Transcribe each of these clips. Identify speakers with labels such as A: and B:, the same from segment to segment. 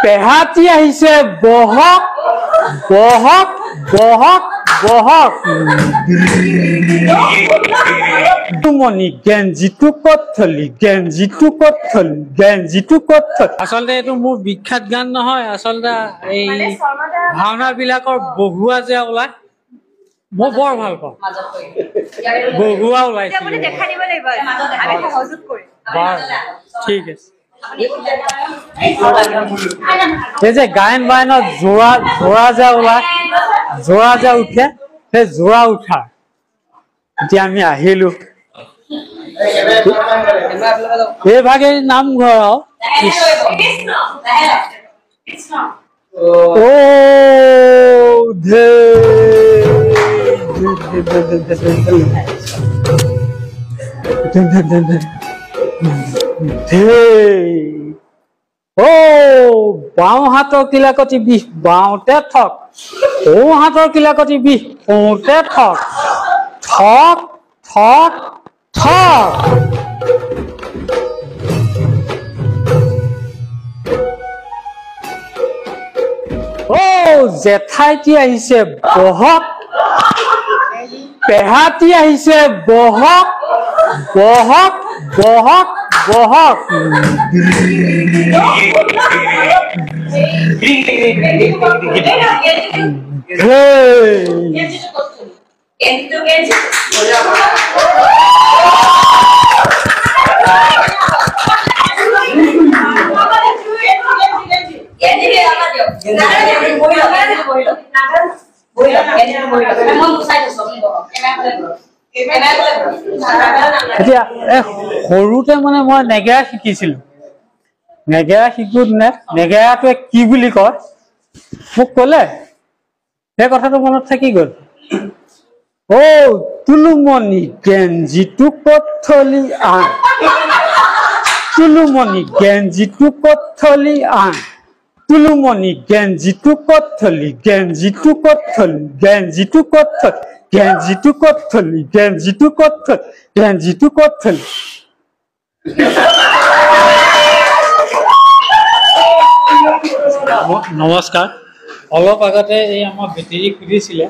A: পেহাতি আহিছে বহক বহক বহক বহক তুমনি গেঞ্জিটো ক'ত থলি গেঞ্জিটো ক'ত থলি গেঞ্জিটো ক'ত থলি আচলতে এইটো মোৰ বিখ্যাত গান নহয় আচলতে এই ভাওনা বিলাকৰ বহুৱা যে ওলাই মই বৰ ভাল পাওঁ বহুৱা ওলাইছে আপুনি দেখা দিব লাগিব আমি সহযোগ কৰিম ঠিক আছে এই যে গায়ন বায়নত জোৰা যে ওলাই জোৰা যে উঠে সেই জোৰা উঠা এতিয়া আমি আহিলো এইভাগে নামঘৰ বাওঁ হাতৰ কিলাকতি বিষ বাওঁতে ঠক সোঁ হাতৰ কিলাকতি বিষ সোঁতে ঠক ঠক ঠক ঠক জেঠাইটি আহিছে বহক পেহাতি আহিছে বহক বহক বহক বহক এতিয়া সৰুতে মানে মই নেগেৰা শিকিছিলো নেগেৰা শিকোঁতে নেগেৰাটোৱে কি বুলি কয় মোক কলে সেই কথাটো মনত থাকি গল তুলুমণি গেঞ্জিটো ক'ত থলি আন তুলুমণি গেঞ্জিটো ক'ত থলি আন তুলুমণি গেঞ্জিটো ক'ত থলি গেঞ্জিটো ক'ত থলি গেঞ্জিটো ক'ত থলি গেঞ্জিটো ক'ত থলি গেঞ্জিটো ক'ত থলি গেঞ্জিটো ক'ত থলি নমস্কাৰ অলপ আগতে এই আমাৰ বেটেৰী খুলিছিলে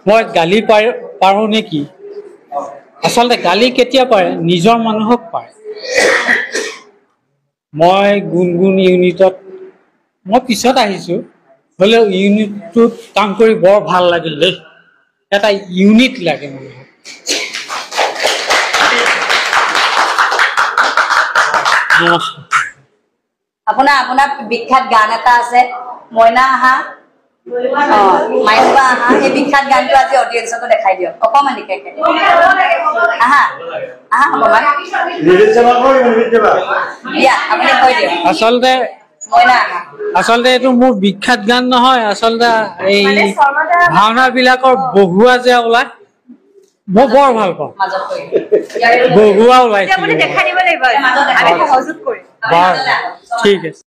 A: মই গালি পাৰো নেকি আচলতে গালি কেতিয়া পাৰে নিজৰ মানুহক পাৰে মই গুণগুণ ইউনিটত মই পিছত আহিছো হলেও ইউনিটটোত কাম কৰি বৰ ভাল লাগিল দেই এটা ইউনিট লাগে মানে
B: আপোনাৰ বিখ্যাত গান এটা আছে মইনা আহা মাইনবা আহা এই বিখ্যাত গানটো আজি অডিয়েন্সকো দেখাই দিয়ক অকমানিকে আহা আহা অকমান আপুনি কৈ দিয়ক
A: আচলতে এইটো মোৰ বিখ্যাত গান নহয় আচলতে এই ভাওনা বিলাকৰ বহুৱা যে ওলাই মই বৰ ভাল পাওঁ বহুৱা ওলাইছে
B: আপুনি দেখা দিব লাগিব আমি সহযোগ কৰিম
A: ঠিক আছে